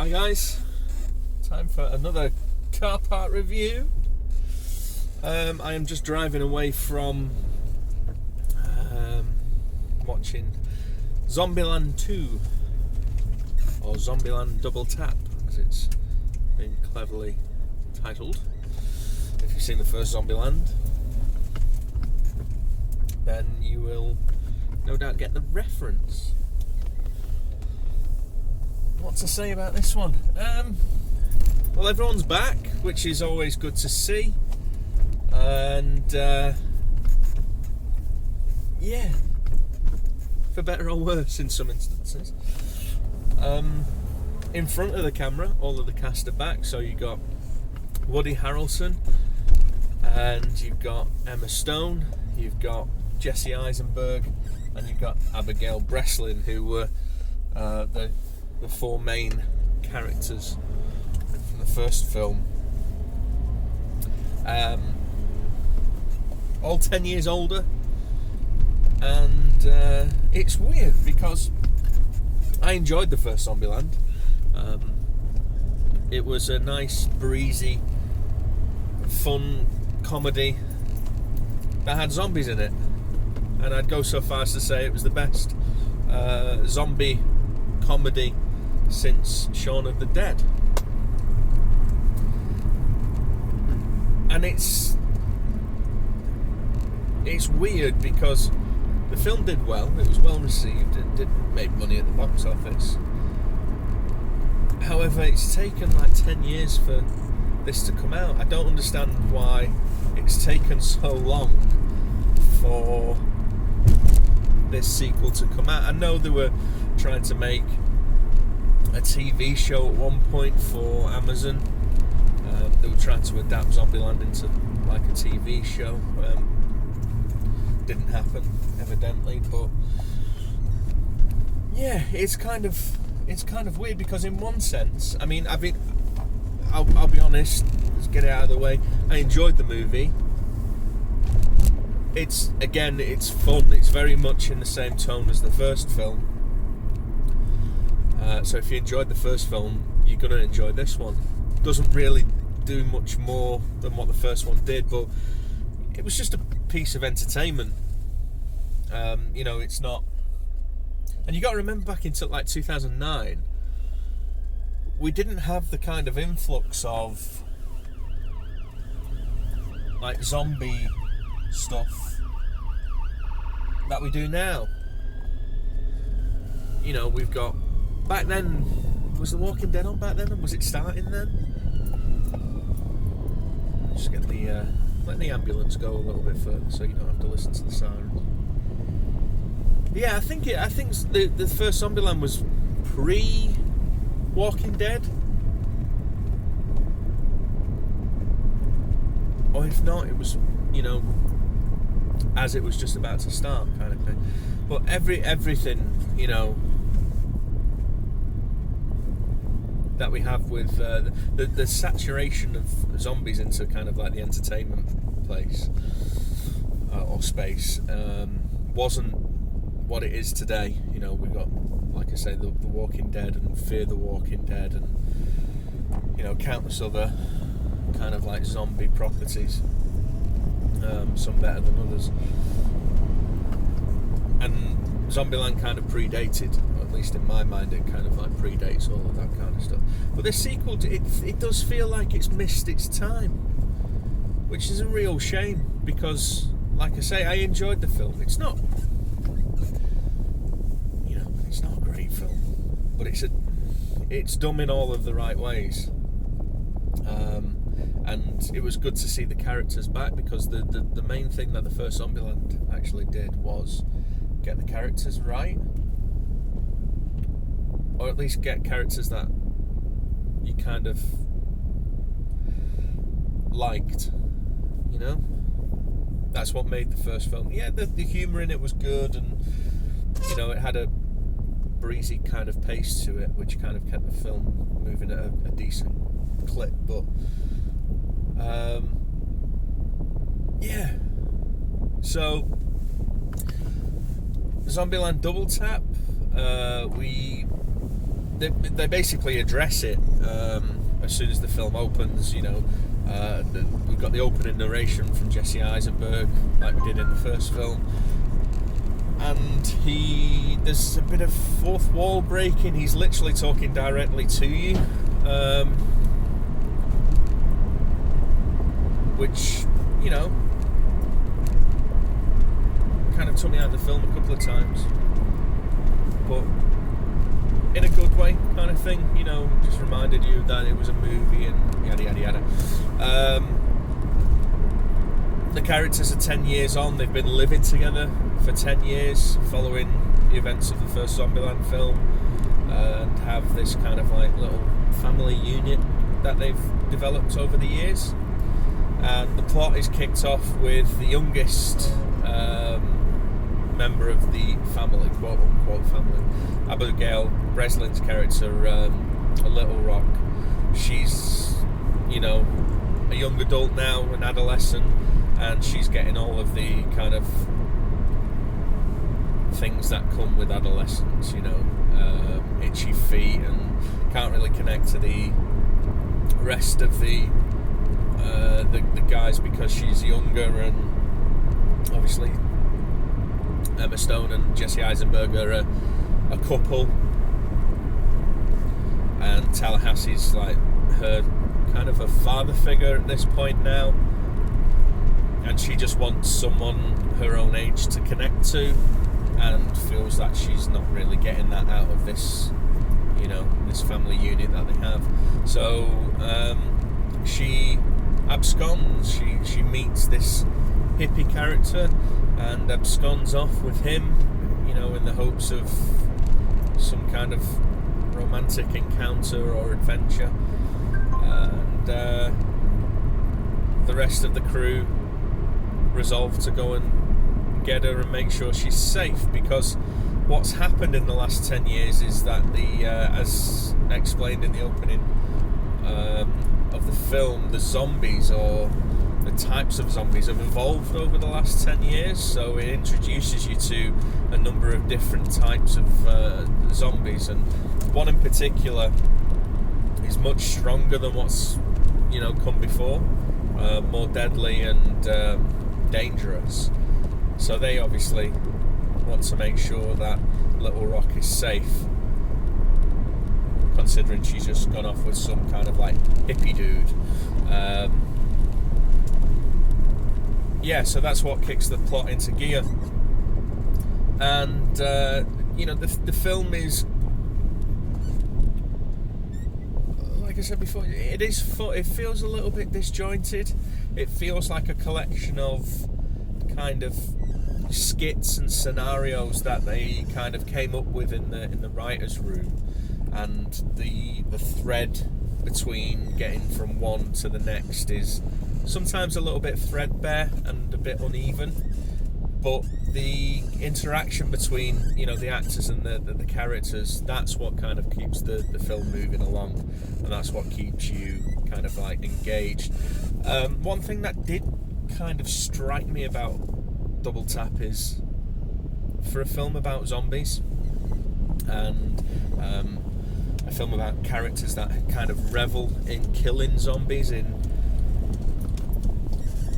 Hi guys, time for another car part review. I am just driving away from watching Zombieland 2, or Zombieland Double Tap as it's been cleverly titled. If you've seen the first Zombieland, then you will no doubt get the reference. What to say about this one? Well, everyone's back, which is always good to see, and yeah, for better or worse in some instances. In front of the camera, all of the cast are back, so you got Woody Harrelson, and you've got Emma Stone, you've got Jesse Eisenberg, and you've got Abigail Breslin, who were the four main characters from the first film. All 10 years older, and it's weird because I enjoyed the first Zombieland. It was a nice, breezy, fun comedy that had zombies in it, and I'd go so far as to say it was the best zombie comedy since Shaun of the Dead. And it's weird because the film did well, it was well received, it did make money at the box office. However, it's taken like 10 years for this to come out. I don't understand why it's taken so long for this sequel to come out. I know they were trying to make a TV show at one point for Amazon. They were trying to adapt Zombieland into like a TV show. Didn't happen, evidently, but yeah, it's kind of weird because in one sense, I mean, I'll be honest, let's get it out of the way. I enjoyed the movie. It's fun. It's very much in the same tone as the first film. So if you enjoyed the first film, you're going to enjoy this one. Doesn't really do much more than what the first one did, but it was just a piece of entertainment. It's not... And you got to remember back into like 2009, we didn't have the kind of influx of like zombie stuff that we do now. We've got... Back then, was The Walking Dead on back then, and was it starting then? Just get let the ambulance go a little bit further so you don't have to listen to the sirens. Yeah, I think the first Zombieland was pre-Walking Dead, or if not, it was as it was just about to start, kind of thing. But everything that we have with the saturation of zombies into kind of like the entertainment place or space wasn't what it is today. We've got, like I say, the Walking Dead and Fear the Walking Dead and countless other kind of like zombie properties, some better than others, and Zombieland kind of predated, or at least in my mind it kind of like predates all of that kind of stuff. But this sequel, it does feel like it's missed its time, which is a real shame because, like I say, I enjoyed the film. It's not a great film, but it's dumb in all of the right ways. And it was good to see the characters back because the main thing that the first Zombieland actually did was get the characters right, or at least get characters that you kind of liked. That's what made the first film. Yeah, the humour in it was good, and it had a breezy kind of pace to it, which kind of kept the film moving at a decent clip. But yeah, so Zombieland Double Tap, we they basically address it as soon as the film opens. You know, we've got the opening narration from Jesse Eisenberg, like we did in the first film, and there's a bit of fourth wall breaking. He's literally talking directly to you, which, you know, kind of took me out of the film a couple of times, but in a good way, kind of thing. You know, just reminded you that it was a movie and yada yada yada. The characters are 10 years on. They've been living together for 10 years following the events of the first Zombieland film, and have this kind of like little family unit that they've developed over the years. And the plot is kicked off with the youngest member of the family, quote unquote family, Abigail Breslin's character, Little Rock. She's, you know, a young adult now, an adolescent, and she's getting all of the kind of things that come with adolescence, you know, itchy feet, and can't really connect to the rest of the guys because she's younger, and obviously Emma Stone and Jesse Eisenberg are a couple, and Tallahassee's like her kind of a father figure at this point now, and she just wants someone her own age to connect to, and feels that she's not really getting that out of this, you know, this family unit that they have. So she absconds. She meets this hippie character and absconds off with him, you know, in the hopes of some kind of romantic encounter or adventure. And the rest of the crew resolve to go and get her and make sure she's safe, because what's happened in the last 10 years is that as explained in the opening of the film, the zombies, or the types of zombies, have evolved over the last 10 years. So it introduces you to a number of different types of zombies, and one in particular is much stronger than what's, you know, come before, more deadly and dangerous. So they obviously want to make sure that Little Rock is safe, considering she's just gone off with some kind of like hippie dude. Yeah, so that's what kicks the plot into gear. And you know, the film is, like I said before, it feels a little bit disjointed. It feels like a collection of kind of skits and scenarios that they kind of came up with in the writer's room, and the thread between getting from one to the next is sometimes a little bit threadbare and a bit uneven, but the interaction between, you know, the actors and the characters, that's what kind of keeps the film moving along, and that's what keeps you kind of like engaged. One thing that did kind of strike me about Double Tap is, for a film about zombies and a film about characters that kind of revel in killing zombies in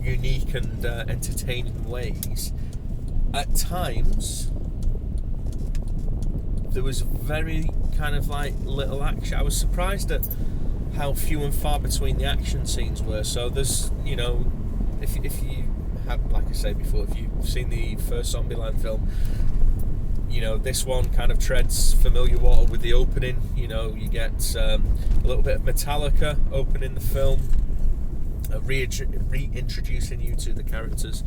unique and entertaining ways, at times there was very kind of like little action. I was surprised at how few and far between the action scenes were. So there's, you know, if you have, like I say before, if you've seen the first Zombieland film, you know, this one kind of treads familiar water with the opening. You know, you get a little bit of Metallica opening the film, reintroducing you to the characters,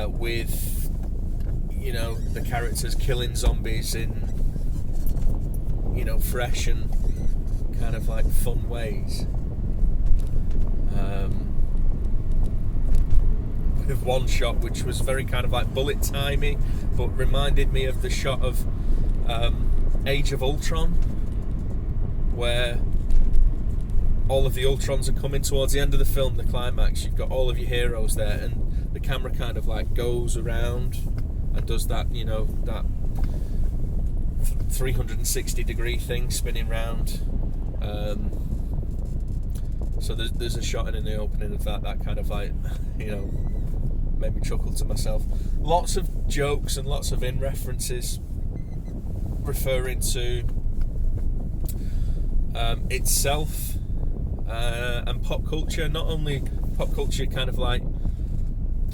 with, you know, the characters killing zombies in, you know, fresh and kind of like fun ways. With one shot which was very kind of like bullet timey, but reminded me of the shot of Age of Ultron, where all of the Ultrons are coming towards the end of the film, the climax. You've got all of your heroes there, and the camera kind of like goes around and does that, you know, that 360 degree thing spinning round. So there's a shot in the opening of that kind of like, made me chuckle to myself. Lots of jokes and lots of in references referring to itself and pop culture. Not only pop culture kind of like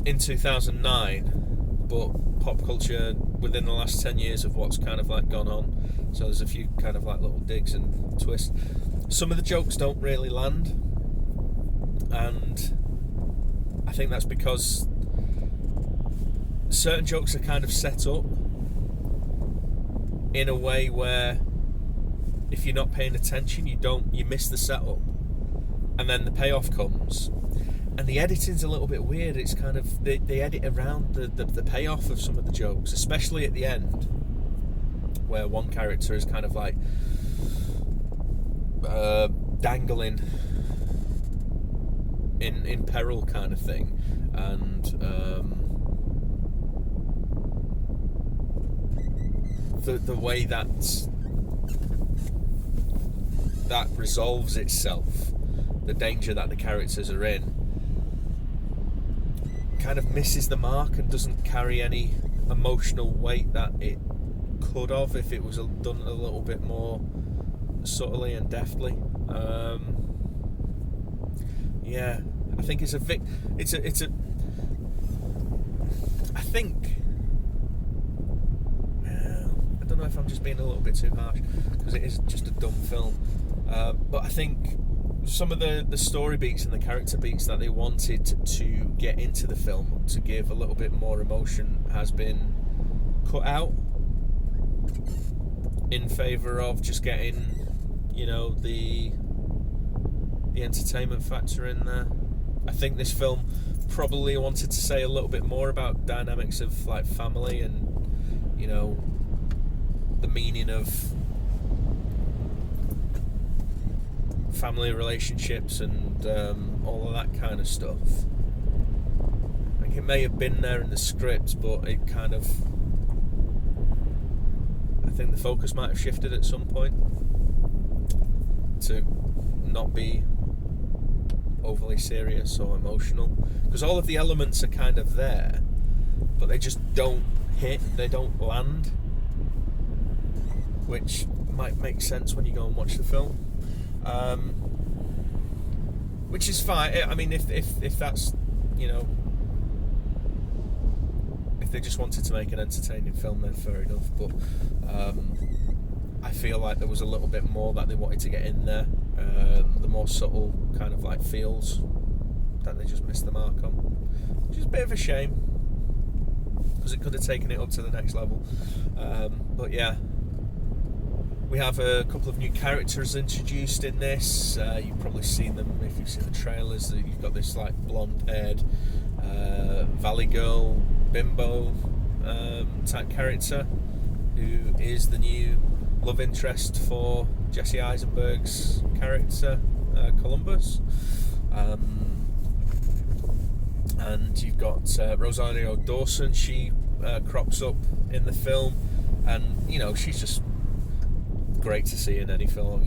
in 2009, but pop culture within the last 10 years of what's kind of like gone on. So there's a few kind of like little digs and twists. Some of the jokes don't really land, and I think that's because certain jokes are kind of set up in a way where if you're not paying attention, you miss the setup, and then the payoff comes. And the editing's a little bit weird. It's kind of they edit around the payoff of some of the jokes, especially at the end, where one character is kind of like dangling in peril kind of thing, and the way that resolves itself, the danger that the characters are in, kind of misses the mark and doesn't carry any emotional weight that it could have if it was done a little bit more subtly and deftly. I think I think I don't know if I'm just being a little bit too harsh, because it is just a dumb film, but I think some of the story beats and the character beats that they wanted to get into the film to give a little bit more emotion has been cut out in favour of just getting, the entertainment factor in there. I think this film probably wanted to say a little bit more about dynamics of like family and, the meaning of family relationships and all of that kind of stuff. I think it may have been there in the script, but it kind of, I think the focus might have shifted at some point to not be overly serious or emotional, because all of the elements are kind of there, but they just don't hit, they don't land, which might make sense when you go and watch the film, which is fine. I mean, if that's, if they just wanted to make an entertaining film, then fair enough, but I feel like there was a little bit more that they wanted to get in there, the more subtle kind of like feels that they just missed the mark on, which is a bit of a shame, because it could have taken it up to the next level. But yeah, we have a couple of new characters introduced in this. You've probably seen them if you've seen the trailers. You've got this like blonde-haired Valley Girl bimbo type character who is the new love interest for Jesse Eisenberg's character Columbus, and you've got Rosario Dawson. She crops up in the film, and she's just great to see in any film.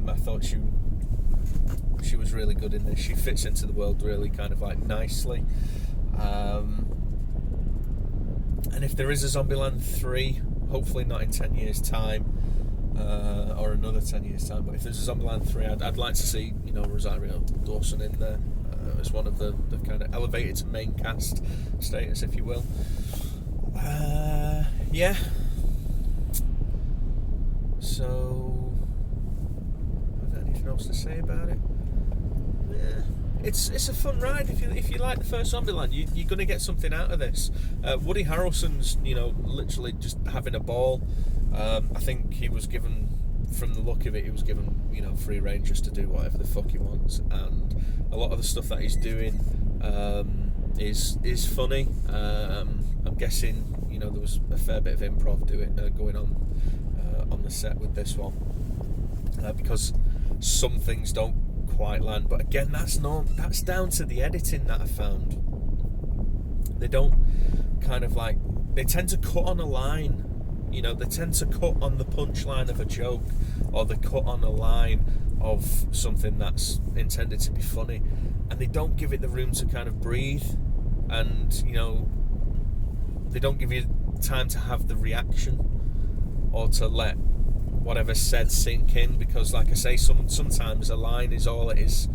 I thought she was really good in this. She fits into the world really kind of like nicely, and if there is a Zombieland 3, hopefully not in 10 years time, or another 10 years time, but if there's a Zombieland 3, I'd like to see Rosario Dawson in there as one of the kind of elevated to main cast status, if you will. Yeah. So, is there anything else to say about it? Yeah. It's a fun ride. If you like the first Zombieland, you're going to get something out of this. Woody Harrelson's literally just having a ball. I think he was given, from the look of it, he was given free rein just to do whatever the fuck he wants, and a lot of the stuff that he's doing is funny. I'm guessing there was a fair bit of improv going on the set with this one, because some things don't quite land, but again, that's down to the editing that I found. They don't kind of like, they tend to cut on a line, you know, they tend to cut on the punchline of a joke, or they cut on a line of something that's intended to be funny, and they don't give it the room to kind of breathe, and, you know, they don't give you time to have the reaction or to let whatever's said sink in, because, like I say, sometimes a line is all it is,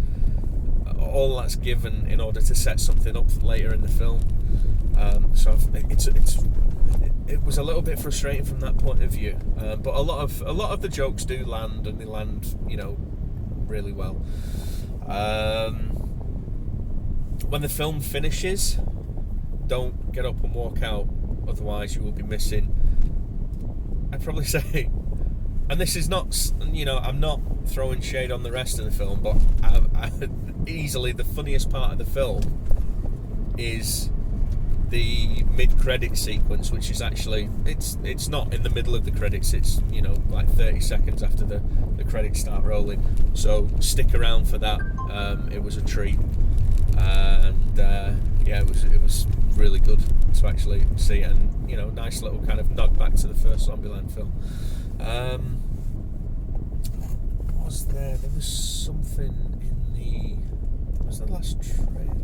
all that's given in order to set something up later in the film. So it was a little bit frustrating from that point of view, but a lot of the jokes do land, and they land, you know, really well. When the film finishes, don't get up and walk out, otherwise you will be missing, I'd probably say, and this is not, you know, I'm not throwing shade on the rest of the film, but easily the funniest part of the film is the mid-credit sequence, which is actually, it's not in the middle of the credits, it's, you know, like 30 seconds after the credits start rolling, so stick around for that. It was a treat, and yeah, it was really good to actually see, and, you know, nice little kind of nod back to the first Zombieland film. What was there was something what was the last trailer?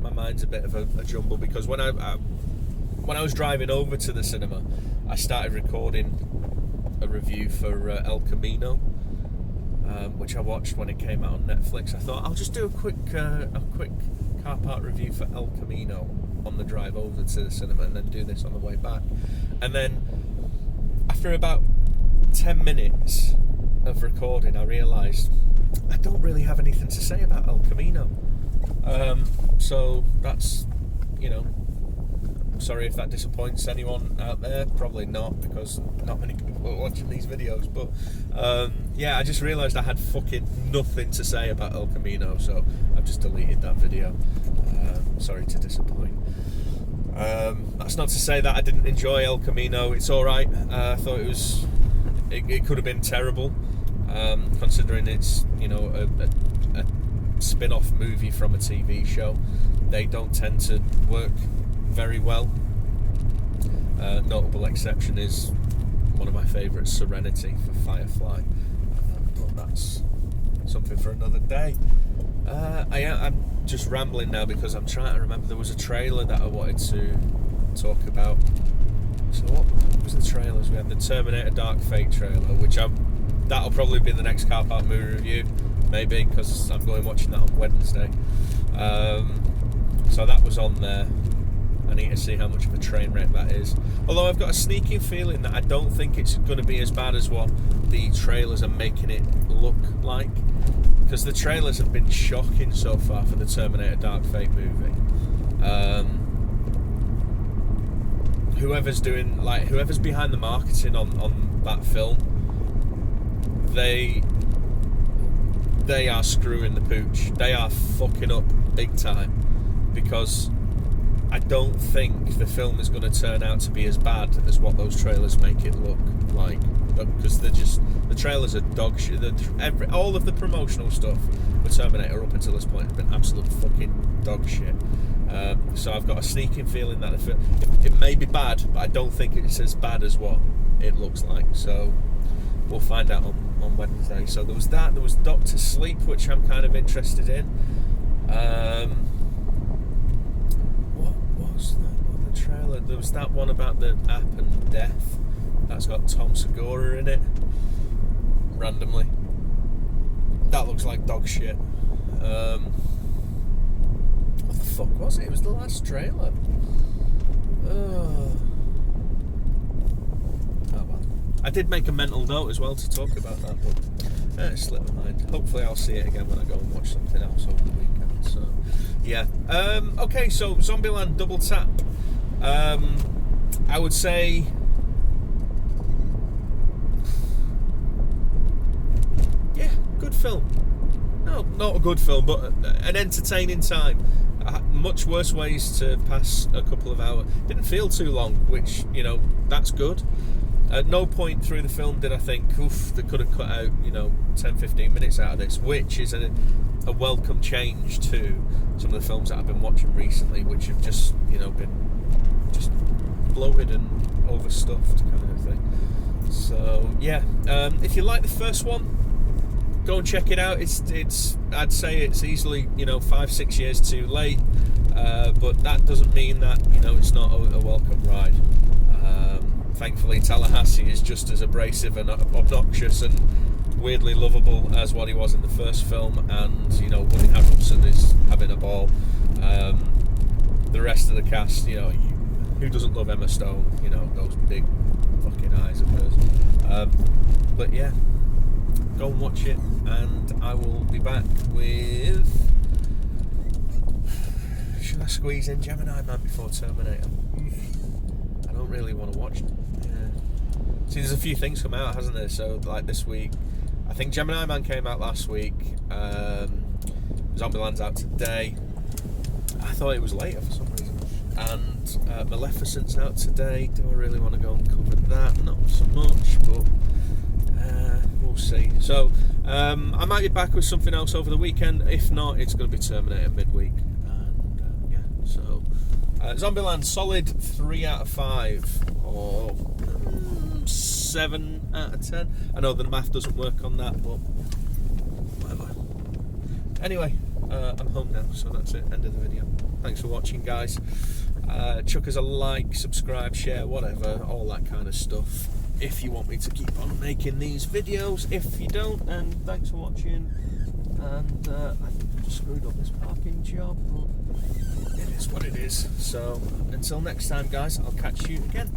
My mind's a bit of a jumble, because when I was driving over to the cinema, I started recording a review for El Camino, which I watched when it came out on Netflix. I thought I'll just do a quick car park review for El Camino on the drive over to the cinema, and then do this on the way back. And then after about 10 minutes of recording, I realised I don't really have anything to say about El Camino. So that's, you know, sorry if that disappoints anyone out there, probably not, because not many people are watching these videos, but yeah, I just realised I had fucking nothing to say about El Camino, so I've just deleted that video. Sorry to disappoint. That's not to say that I didn't enjoy El Camino. It's alright. I thought it could have been terrible, considering it's, you know, a spin-off movie from a TV show. They don't tend to work very well. Notable exception is one of my favourites, Serenity, for Firefly, but that's something for another day. I'm just rambling now because I'm trying to remember. There was a trailer that I wanted to talk about. So what was the trailers? We had the Terminator Dark Fate trailer, which that'll probably be the next car park movie review, maybe, because I'm going watching that on Wednesday. So that was on there. I need to see how much of a train wreck that is. Although I've got a sneaking feeling that I don't think it's going to be as bad as what the trailers are making it look like, because the trailers have been shocking so far for the Terminator Dark Fate movie. Whoever's behind the marketing on that film, they are screwing the pooch. They are fucking up big time, because I don't think the film is going to turn out to be as bad as what those trailers make it look like, because the trailers are dog shit. All of the promotional stuff for Terminator up until this point has been absolute fucking dog shit. So I've got a sneaking feeling that it may be bad, but I don't think it's as bad as what it looks like. So we'll find out on Wednesday. So there was that. There was Doctor Sleep, which I'm kind of interested in. What was that other trailer? There was that one about the app and death. That's got Tom Segura in it. Randomly. That looks like dog shit. What the fuck was it? It was the last trailer. Oh well. I did make a mental note as well to talk about that, but it slipped my mind. Hopefully I'll see it again when I go and watch something else over the weekend. So yeah. Okay, so Zombieland double tap. I would say good film. No, not a good film, but an entertaining time. Much worse ways to pass a couple of hours. Didn't feel too long, which, you know, that's good. At no point through the film did I think, oof, they could have cut out, 10-15 minutes out of this, which is a welcome change to some of the films that I've been watching recently, which have just, been just bloated and overstuffed kind of thing. So yeah, if you like the first one, go and check it out. It's I'd say it's easily 5-6 years too late, but that doesn't mean that it's not a welcome ride. Thankfully, Tallahassee is just as abrasive and obnoxious and weirdly lovable as what he was in the first film, and Woody Harrelson is having a ball. The rest of the cast, who doesn't love Emma Stone? Those big fucking eyes of hers. But yeah, go and watch it, and I will be back with. Should I squeeze in Gemini Man before Terminator? I don't really want to watch. See, there's a few things come out, hasn't there? So, like this week, I think Gemini Man came out last week. Zombieland's out today. I thought it was later for some reason. And Maleficent's out today. Do I really want to go and cover that? Not so much, but we'll see. So, I might be back with something else over the weekend. If not, it's going to be Terminator midweek. And yeah, so Zombieland, solid 3 out of 5, or 7 out of 10. I know the math doesn't work on that, but whatever. Anyway, I'm home now, so that's it. End of the video. Thanks for watching, guys. Chuck us a like, subscribe, share, whatever, all that kind of stuff, if you want me to keep on making these videos. If you don't, then thanks for watching. And I just screwed up this parking job, but it is what it is. So until next time, guys, I'll catch you again.